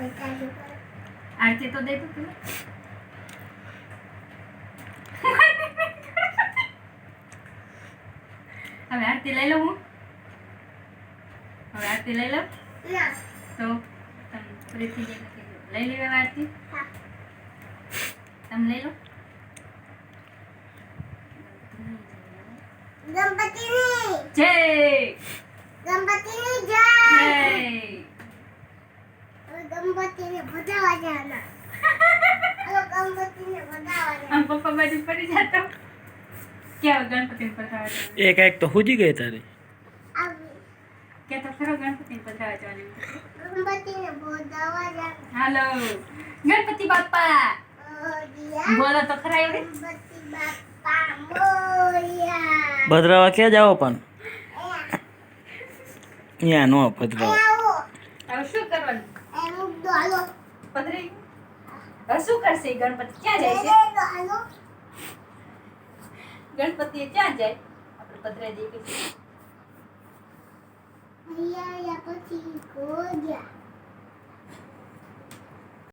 આરતી તો દે તો તું હવે આરતી લઈ લઉં હું હવે આરતી લઈ લઉં તો તમે ફ્રી થઈ જાય લઈ લેવા આરતી તમે લઈ લો ગણપતિની જય ગણપતિની જય ગણપતિને બધાવા જાના ગણપતિને બધાવા જાના આમ પપ્પા બાજુ પડી જાતો ક્યાં ગણપતિને પધરાવા જવાનું એક એક તો હુજી ગઈ તારી આવી કે તો ખરો ગણપતિને પધરાવા જવાનું ગણપતિને બધાવા જાના હાલો ગણપતિ બાપા ઓડિયા બોલો તો ખરા એવડે ગણપતિ બાપા મોરિયા ભદ્રાવા ક્યાં જાઓ પણ અહીંયા નો ભદ્રાવા આવો હવે શું કરવાનું એનું ડોલો પધરી હવે શું કરશે ગણપતિ ક્યાં જાય છે ડોલો ગણપતિ ક્યાં જાય આપણે પધરાઈ દઈએ કે અહીંયા પછી ગોજા